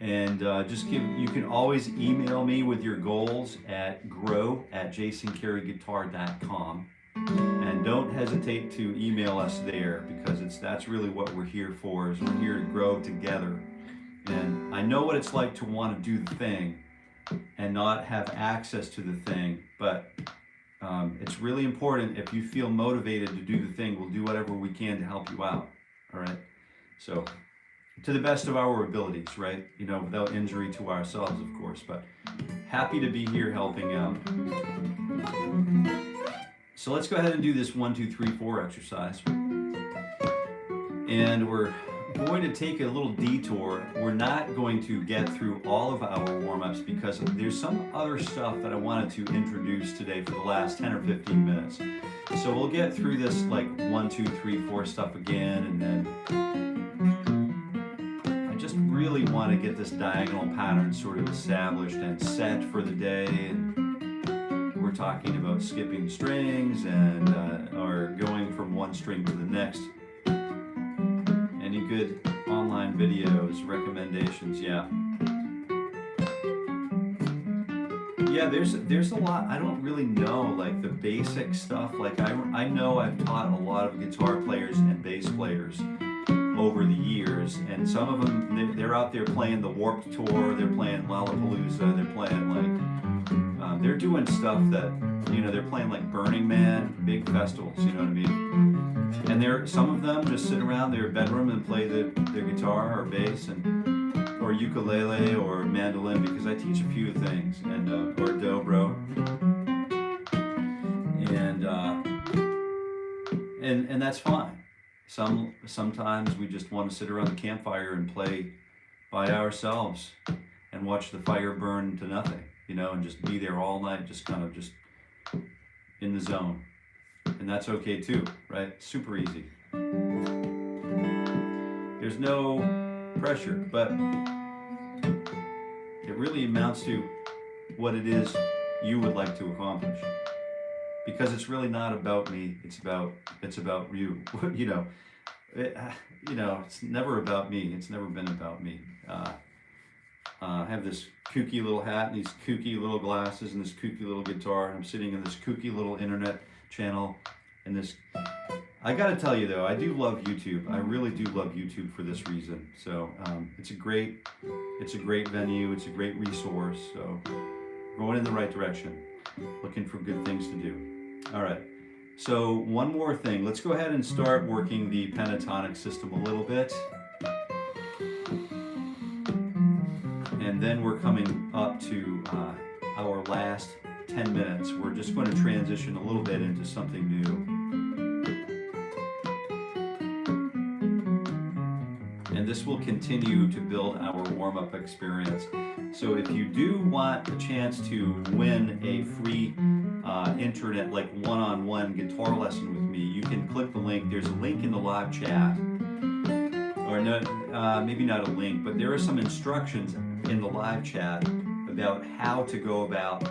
you can always email me with your goals at grow@jasoncareyguitar.com, and don't hesitate to email us there, because that's really what we're here for. Is we're here to grow together. And I know what it's like to want to do the thing and not have access to the thing, but it's really important. If you feel motivated to do the thing, we'll do whatever we can to help you out. All right, so to the best of our abilities, right? Without injury to ourselves, of course, but happy to be here helping out. So let's go ahead and do this 1, 2, 3, 4 exercise, and we're going to take a little detour. We're not going to get through all of our warm-ups, because there's some other stuff that I wanted to introduce today for the last 10 or 15 minutes. So we'll get through this 1, 2, 3, 4 stuff again, and then I just really want to get this diagonal pattern sort of established and set for the day. And we're talking about skipping strings and or going from one string to the next. Any good online videos, recommendations? Yeah, there's a lot. I don't really know the basic stuff. I know I've taught a lot of guitar players and bass players over the years, and some of them they're out there playing the Warped Tour, they're playing Lollapalooza, they're playing they're doing stuff that they're playing Burning Man, big festivals. You know what I mean? And some of them just sit around their bedroom and play their guitar or bass or ukulele or mandolin, because I teach a few things, and or dobro, and that's fine. Sometimes we just want to sit around the campfire and play by ourselves and watch the fire burn to nothing, and just be there all night, just kind of just in the zone. And that's okay too, right? Super easy. There's no pressure, but it really amounts to what it is you would like to accomplish. Because it's really not about me, it's about you. It's never about me. It's never been about me. I have this kooky little hat and these kooky little glasses and this kooky little guitar, and I'm sitting in this kooky little internet channel, and this. I gotta tell you though, I do love YouTube. I really do love YouTube for this reason. So it's a great venue. It's a great resource. So going in the right direction, looking for good things to do. All right. So one more thing. Let's go ahead and start working the pentatonic system a little bit. And then we're coming up to our last 10 minutes. We're just going to transition a little bit into something new. And this will continue to build our warm-up experience. So if you do want a chance to win a free internet, like one-on-one guitar lesson with me, you can click the link. There's a link in the live chat, or no, maybe not a link, but there are some instructions in the live chat about how to go about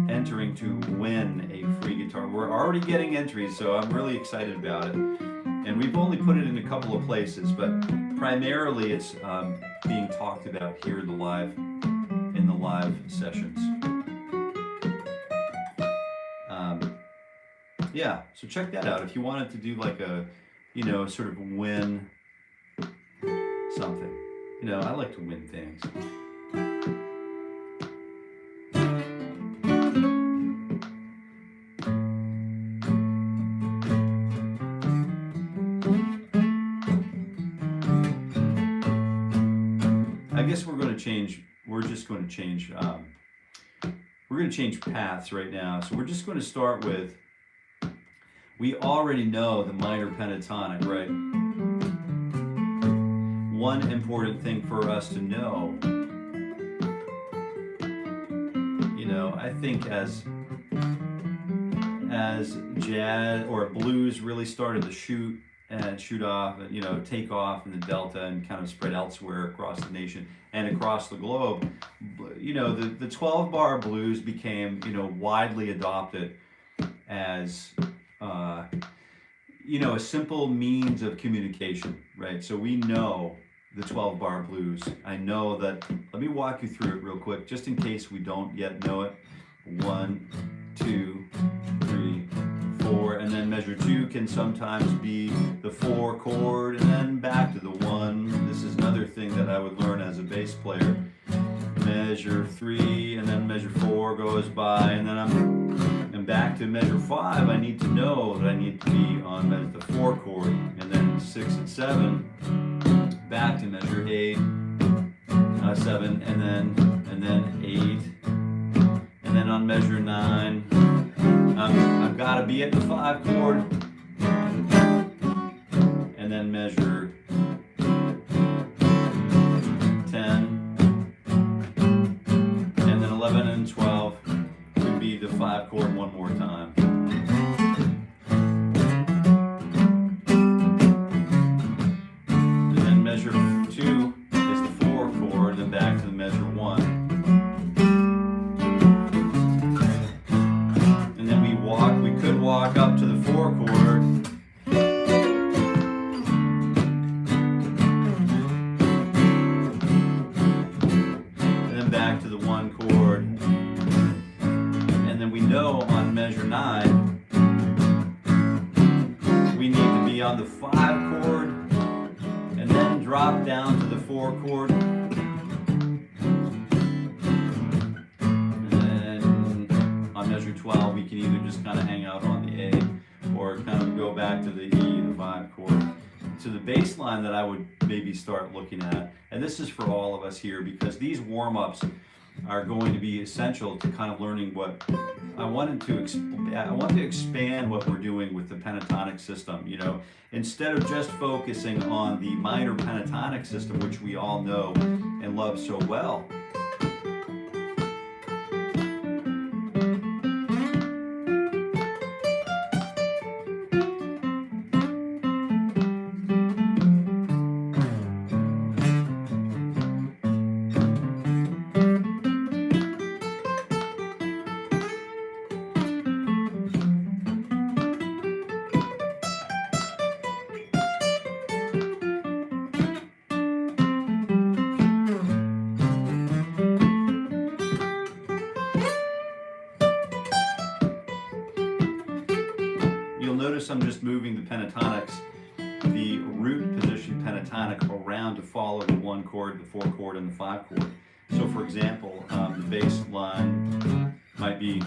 entering to win a free guitar. We're already getting entries, so I'm really excited about it. And we've only put it in a couple of places, but primarily it's being talked about here in the live sessions. Yeah, so check that out if you wanted to do like a, sort of win something. I like to win things. I guess we're just going to change paths right now. So we're just going to start with, we already know the minor pentatonic, right? One important thing for us to know, I think as jazz or blues really started to shoot off, take off in the Delta and kind of spread elsewhere across the nation and across the globe, the 12-bar blues became, widely adopted as, a simple means of communication, right? So we know the 12-bar blues. I know that, let me walk you through it real quick, just in case we don't yet know it. 1, 2, 3, 4, and then measure 2 can sometimes be the 4 chord, and then back to the 1. This is another thing that I would learn as a bass player. Measure 3, and then measure 4 goes by, and then I'm back to measure 5. I need to know that I need to be on the 4 chord, and then 6 and 7, back to measure 8, 7, and then 8, and then on measure 9. I've got to be at the 5 chord, and then measure 10, and then 11 and 12 would be the 5 chord one more time. And then measure 2 is the 4 chord, then back to the measure 1. Walk up to the 4 chord, and then back to the 1 chord, and then we know on measure 9 we need to be on the 5 chord and then drop down to the 4 chord. Measure 12, we can either just kind of hang out on the A or kind of go back to the E, the 5 chord. So the bass line that I would maybe start looking at, and this is for all of us here because these warm-ups are going to be essential to kind of learning what I want to expand what we're doing with the pentatonic system. Instead of just focusing on the minor pentatonic system, which we all know and love so well. Notice I'm just moving the pentatonics, the root position pentatonic around to follow the 1 chord, the 4 chord, and the 5 chord. So for example, the bass line might be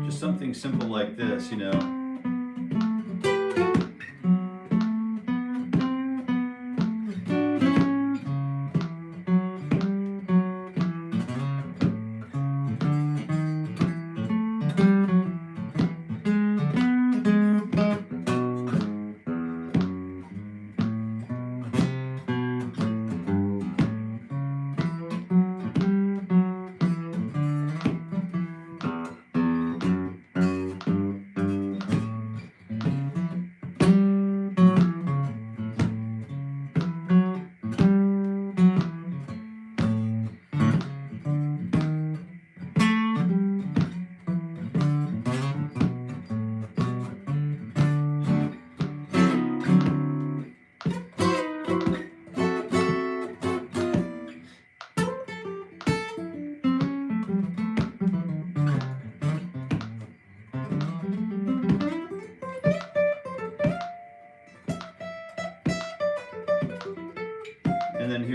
just something simple like this,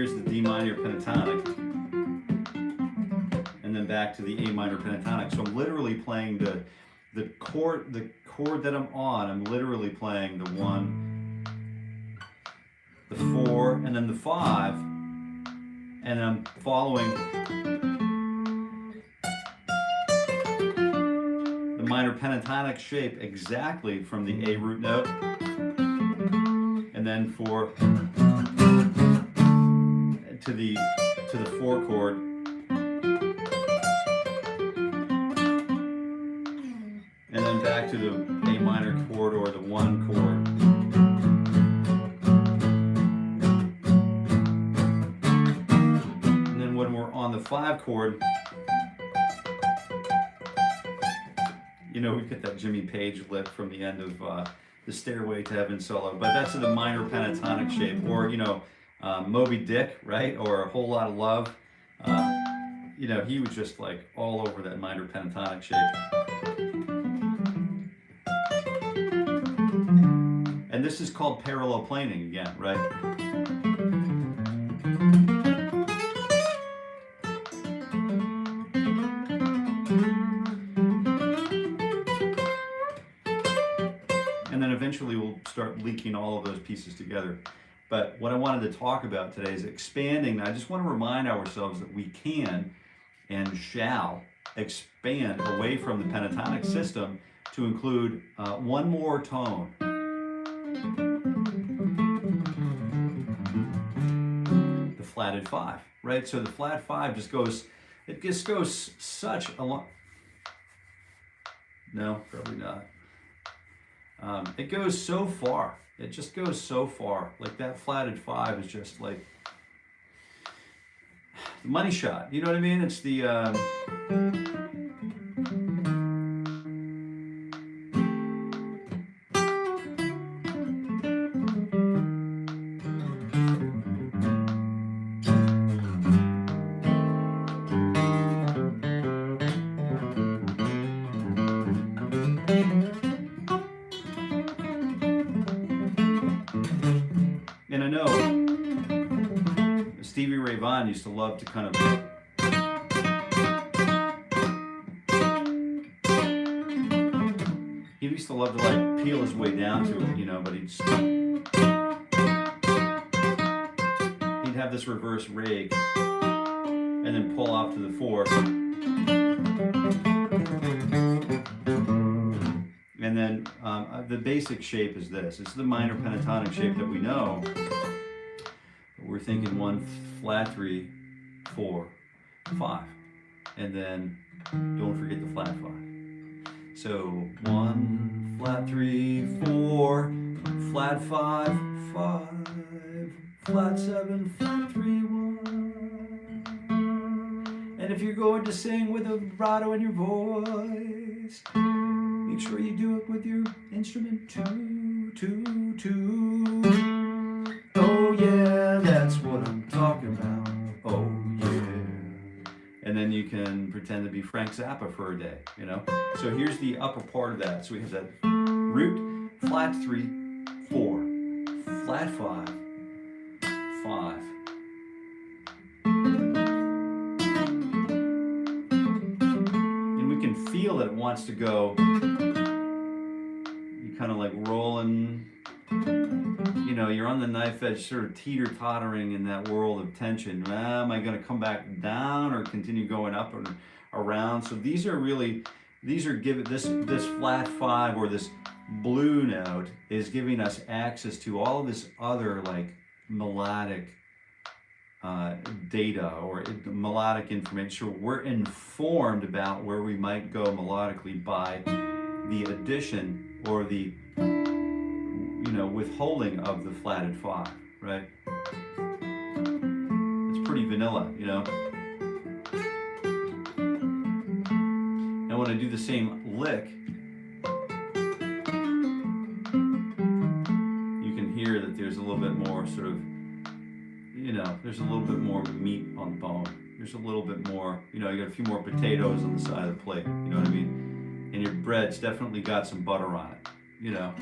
here's the D minor pentatonic, and then back to the A minor pentatonic. So I'm literally playing the chord that I'm on. I'm literally playing the 1, the 4, and then the 5, and I'm following the minor pentatonic shape exactly from the A root note, and then to the 4 chord, and then back to the A minor chord or the 1 chord. And then when we're on the 5 chord, you know, we get that Jimmy Page lick from the end of the Stairway to Heaven solo, but that's in the minor pentatonic shape, or, you know, Moby Dick, right? Or A Whole Lot of Love. You know, he was just like all over that minor pentatonic shape. And this is called parallel planing again, right? And then eventually we'll start leaking all of those pieces together. But what I wanted to talk about today is expanding. I just want to remind ourselves that we can and shall expand away from the pentatonic system to include one more tone. The flatted 5, right? So the flat 5 just goes such a long... No, probably not. It goes so far. It just goes so far. Like that flatted 5 is just like the money shot. You know what I mean? It's the and I know Stevie Ray Vaughan used to love to kind of like peel his way down to it, you know, but he'd have this reverse rake and then pull off to the 4. And then the basic shape is this. It's the minor pentatonic shape that we know. But we're thinking 1 flat 3, 4, 5. And then don't forget the flat 5. So 1 flat 3, 4, flat 5, 5, flat 7, flat 3, 1. And if you're going to sing with a vibrato in your voice, make sure you do it with your instrument 2, 2, 2. Oh yeah, that's what I'm talking about. Oh yeah. And then you can pretend to be Frank Zappa for a day, you know? So here's the upper part of that. So we have that root, flat 3, 4, flat 5, 5. And we can feel that it wants to go, you kind of like rolling, you know, you're on the knife edge, sort of teeter-tottering in that world of tension. Am I going to come back down or continue going up and around? So these are giving this flat 5 or this blue note is giving us access to all of this other like melodic data or melodic information. So we're informed about where we might go melodically by the addition or the withholding of the flatted 5, right? It's pretty vanilla, you know. And when I do the same lick, you can hear that there's a little bit more sort of, you know, there's a little bit more meat on the bone. There's a little bit more, you know, you got a few more potatoes on the side of the plate, you know what I mean? And your bread's definitely got some butter on it, you know.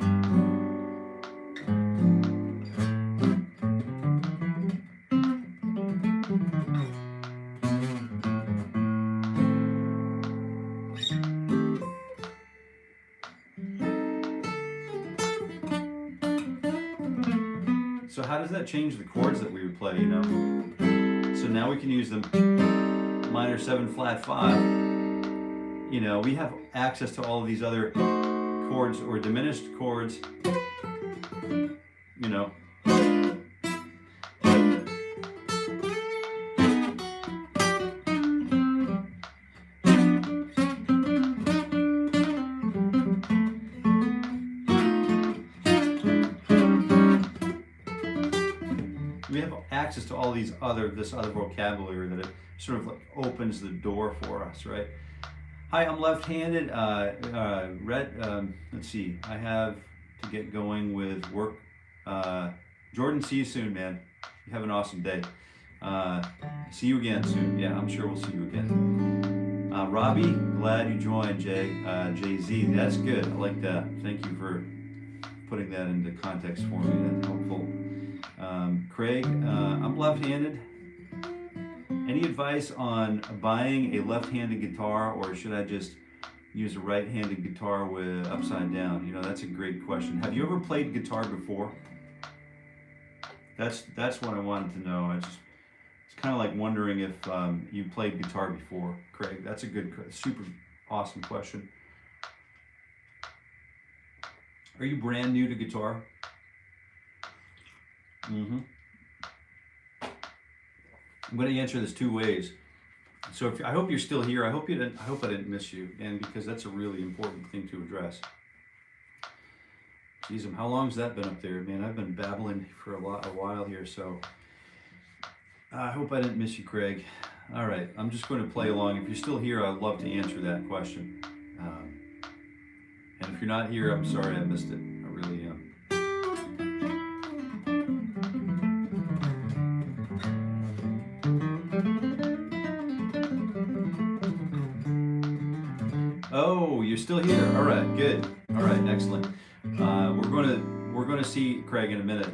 So how does that change the chords that we would play, you know? So now we can use them minor 7 flat 5. You know, we have access to all of these other chords or diminished chords, you know. We have access to all these this other vocabulary that it sort of like opens the door for us, right? Hi, I'm left-handed. Let's see. I have to get going with work. Jordan, see you soon, man. You have an awesome day. See you again soon. Yeah, I'm sure we'll see you again. Robbie, glad you joined. Jay-Z, that's good. I like that. Thank you for putting that into context for me. That's helpful. Craig, I'm left-handed. Any advice on buying a left-handed guitar, or should I just use a right-handed guitar with upside down? You know, that's a great question. Have you ever played guitar before? That's what I wanted to know. It's kind of like wondering if you played guitar before, Craig. That's a good, super awesome question. Are you brand new to guitar? Mm-hmm. I'm going to answer this 2 ways. So I hope you're still here. I hope I didn't miss you, and because that's a really important thing to address. Jeez, how long's that been up there, man? I've been babbling for a while here, so I hope I didn't miss you, Craig. All right, I'm just going to play along. If you're still here, I'd love to answer that question. And if you're not here, I'm sorry I missed it. I really am. Oh, you're still here. All right, good. All right, excellent. We're gonna see Craig in a minute.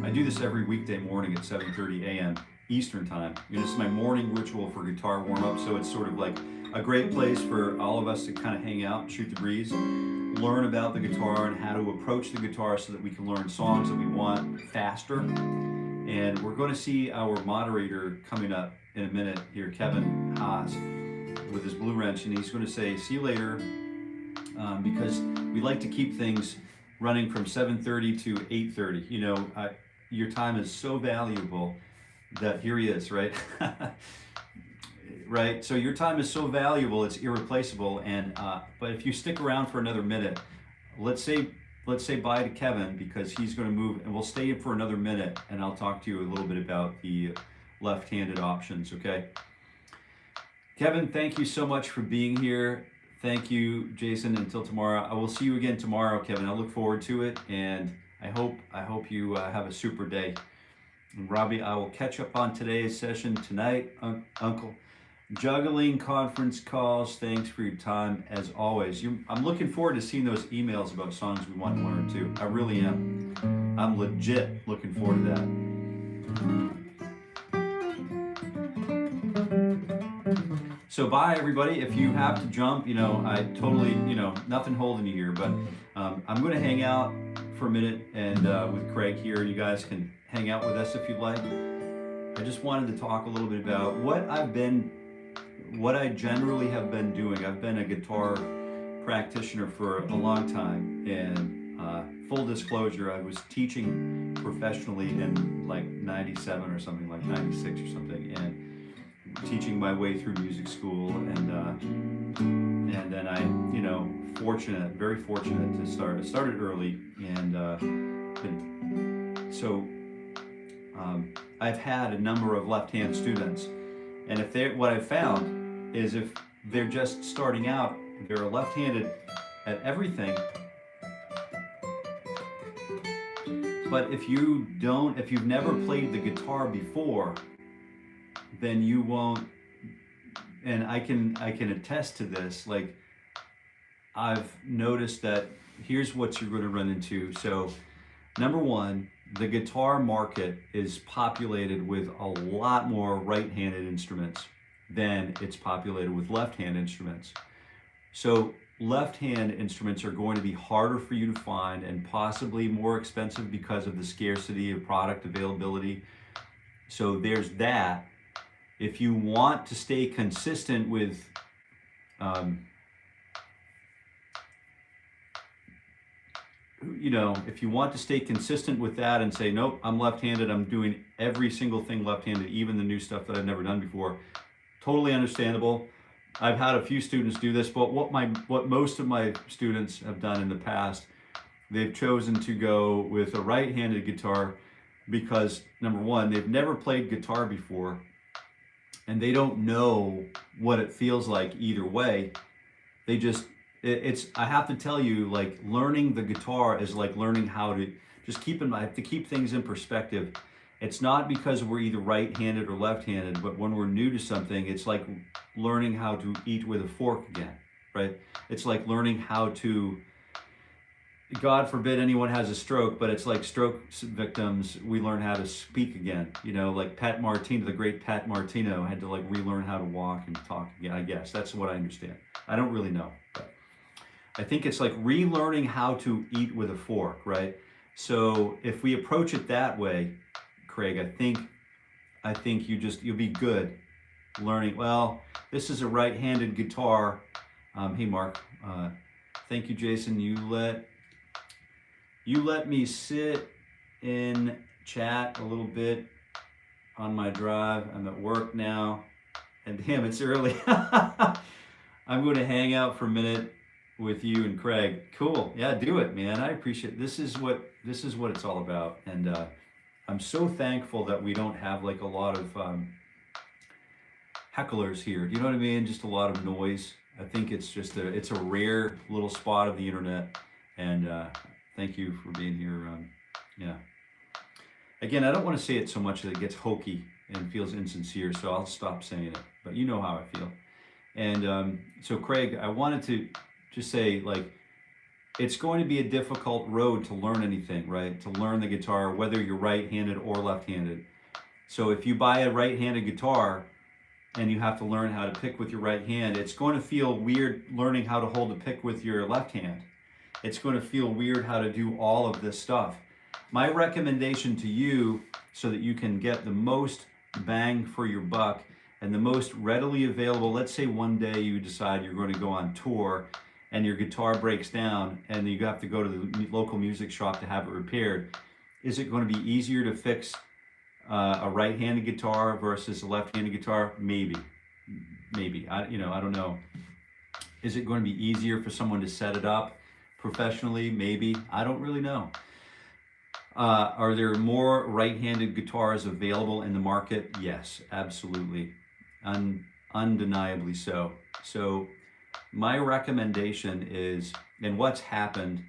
I do this every weekday morning at 7:30 a.m. Eastern time. You know, it's my morning ritual for guitar warm-up, so it's sort of like a great place for all of us to kind of hang out, shoot the breeze, learn about the guitar and how to approach the guitar so that we can learn songs that we want faster. And we're going to see our moderator coming up in a minute here, Kevin Haas, with his blue wrench, and he's going to say, see you later, because we like to keep things running from 7:30 to 8:30. You know, your time is so valuable that here he is, right? Right, so your time is so valuable, it's irreplaceable, and but if you stick around for another minute, let's say bye to Kevin, because he's going to move, and we'll stay for another minute, and I'll talk to you a little bit about the left-handed options, okay? Kevin, thank you so much for being here. Thank you, Jason. Until tomorrow. I will see you again tomorrow, Kevin. I look forward to it, and I hope you have a super day. And Robbie, I will catch up on today's session tonight, Uncle. Juggling conference calls. Thanks for your time, as always. I'm looking forward to seeing those emails about songs we want to learn, too. I really am. I'm legit looking forward to that. So bye, everybody. If you have to jump, you know, I totally, you know, nothing holding you here, but I'm going to hang out for a minute and with Craig here. You guys can hang out with us if you'd like. I just wanted to talk a little bit about what I generally have been doing. I've been a guitar practitioner for a long time, and full disclosure, I was teaching professionally in like 97 or something, like 96 or something, and teaching my way through music school, and then I, you know, very fortunate to start. I started early, and so I've had a number of left-hand students, and what I've found is if they're just starting out, they're left-handed at everything, but if you've never played the guitar before, then you won't. And I can attest to this. Like, I've noticed that here's what you're going to run into. So, number one, the guitar market is populated with a lot more right-handed instruments than it's populated with left-hand instruments. So left-hand instruments are going to be harder for you to find and possibly more expensive because of the scarcity of product availability. So there's that. If you want to stay consistent with if you want to stay consistent with that and say, nope, I'm left-handed, I'm doing every single thing left-handed, even the new stuff that I've never done before, totally understandable. I've had a few students do this, but what most of my students have done in the past, they've chosen to go with a right-handed guitar because, number one, they've never played guitar before, and they don't know what it feels like either way. They just, I have to tell you, like, learning the guitar is like learning how to, just keep in mind, to keep things in perspective. It's not because we're either right-handed or left-handed, but when we're new to something, it's like learning how to eat with a fork again, right? It's like learning how to, God forbid anyone has a stroke, but it's like stroke victims, we learn how to speak again. Like Pat Martino, the great Pat Martino, had to like relearn how to walk and talk again, I guess. That's what I understand. I don't really know, but I think it's like relearning how to eat with a fork, right? So if we approach it that way, Craig, I think you'll be good learning. Well, this is a right-handed guitar. Hey, Mark. Thank you, Jason. You let me sit in chat a little bit on my drive. I'm at work now, and damn, it's early. I'm going to hang out for a minute with you and Craig. Cool. Yeah, do it, man. I appreciate it. This is what it's all about, and I'm so thankful that we don't have like a lot of hecklers here. Do you know what I mean? Just a lot of noise. I think it's just it's a rare little spot of the internet, and thank you for being here. Yeah. Again, I don't want to say it so much that it gets hokey and feels insincere, so I'll stop saying it. But you know how I feel. And so, Craig, I wanted to just say, like, it's going to be a difficult road to learn anything, right? To learn the guitar, whether you're right-handed or left-handed. So if you buy a right-handed guitar and you have to learn how to pick with your right hand, it's going to feel weird learning how to hold a pick with your left hand. It's going to feel weird how to do all of this stuff. My recommendation to you, so that you can get the most bang for your buck and the most readily available, let's say one day you decide you're going to go on tour and your guitar breaks down and you have to go to the local music shop to have it repaired. Is it going to be easier to fix a right-handed guitar versus a left-handed guitar? Maybe. I don't know. Is it going to be easier for someone to set it up professionally? Maybe. I don't really know. Are there more right-handed guitars available in the market? Yes, absolutely. Undeniably so. So my recommendation is, and what's happened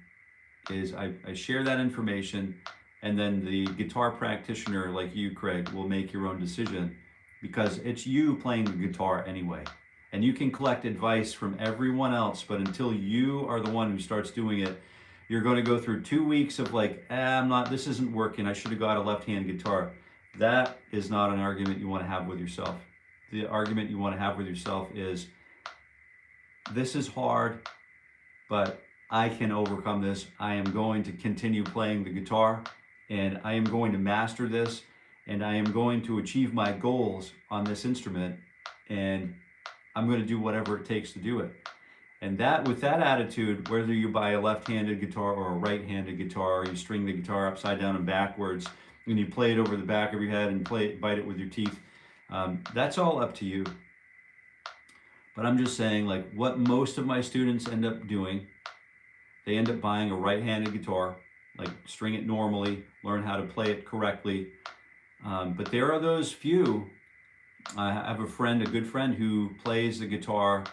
is I share that information, and then the guitar practitioner like you, Craig, will make your own decision, because it's you playing the guitar anyway. And you can collect advice from everyone else, but until you are the one who starts doing it, you're going to go through 2 weeks of like, this isn't working, I should have got a left-hand guitar. That is not an argument you want to have with yourself. The argument you want to have with yourself is, this is hard, but I can overcome this. I am going to continue playing the guitar, and I am going to master this, and I am going to achieve my goals on this instrument, and I'm going to do whatever it takes to do it. And that, with that attitude, whether you buy a left-handed guitar or a right-handed guitar, or you string the guitar upside down and backwards, and you play it over the back of your head and bite it with your teeth, that's all up to you. But I'm just saying, like, what most of my students end up doing, they end up buying a right-handed guitar, like string it normally, learn how to play it correctly. But there are those few. I have a good friend who plays the guitar,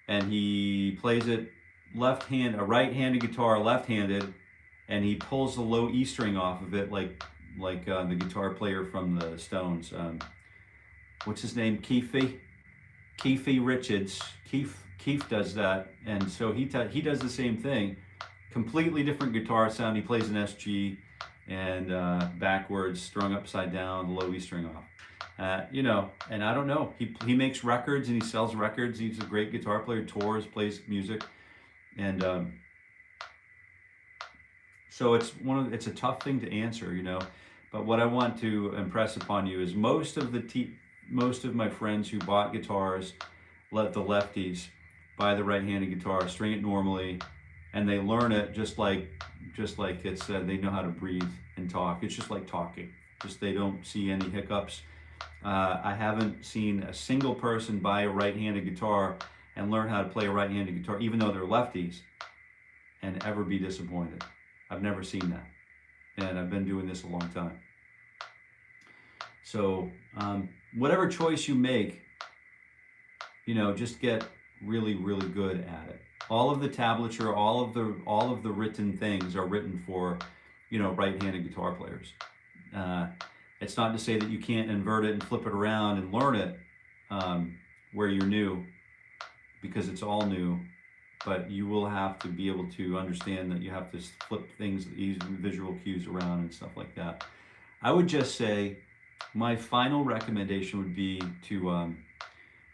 and he plays it a right-handed guitar, left-handed, and he pulls the low E string off of it like the guitar player from the Stones. What's his name? Keith Richards. Keith does that, and so he does the same thing. Completely different guitar sound. He plays an SG and backwards, strung upside down, the low E string off. And I don't know. He makes records and he sells records. He's a great guitar player, tours, plays music. And so it's a tough thing to answer, you know. But what I want to impress upon you is most of my friends who bought guitars let the lefties buy the right-handed guitar, string it normally, and they learn it just like it's they know how to breathe and talk. It's just like talking. Just they don't see any hiccups. I haven't seen a single person buy a right-handed guitar and learn how to play a right-handed guitar, even though they're lefties, and ever be disappointed. I've never seen that, and I've been doing this a long time. So whatever choice you make, you know, just get really, really good at it. All of the tablature, all of the written things are written for, you know, right-handed guitar players. It's not to say that you can't invert it and flip it around and learn it where you're new, because it's all new. But you will have to be able to understand that you have to flip things, these visual cues around and stuff like that. I would just say my final recommendation would be to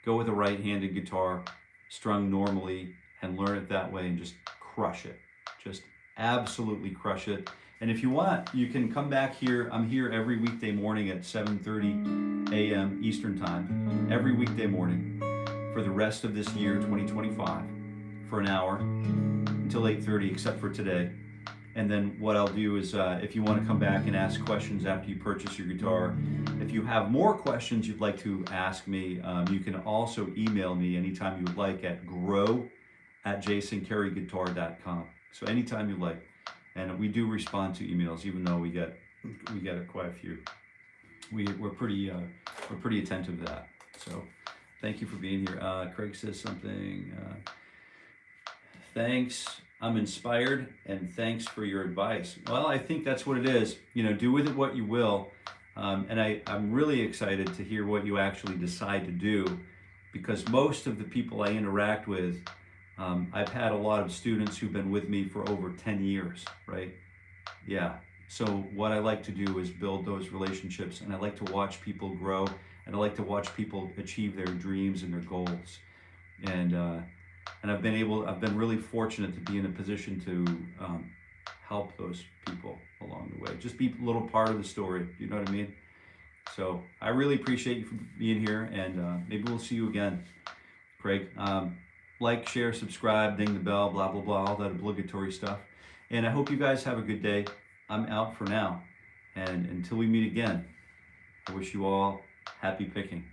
go with a right-handed guitar, strung normally, and learn it that way and just crush it. Just absolutely crush it. And if you want, you can come back here. I'm here every weekday morning at 7:30 a.m. Eastern Time, every weekday morning for the rest of this year, 2025, for an hour until 8:30, except for today. And then what I'll do is, if you want to come back and ask questions after you purchase your guitar, if you have more questions you'd like to ask me, you can also email me anytime you would like at grow@jasoncareyguitar.com. So anytime you like. And we do respond to emails, even though we get quite a few. We're pretty attentive to that. So thank you for being here. Craig says something. Thanks. I'm inspired, and thanks for your advice. Well, I think that's what it is. You know, do with it what you will. And I'm really excited to hear what you actually decide to do, because most of the people I interact with, I've had a lot of students who've been with me for over 10 years, right? Yeah. So what I like to do is build those relationships, and I like to watch people grow, and I like to watch people achieve their dreams and their goals. And I've been really fortunate to be in a position to help those people along the way. Just be a little part of the story. You know what I mean? So I really appreciate you for being here, and maybe we'll see you again, Craig. Like, share, subscribe, ding the bell, blah, blah, blah, all that obligatory stuff. And I hope you guys have a good day. I'm out for now. And until we meet again, I wish you all happy picking.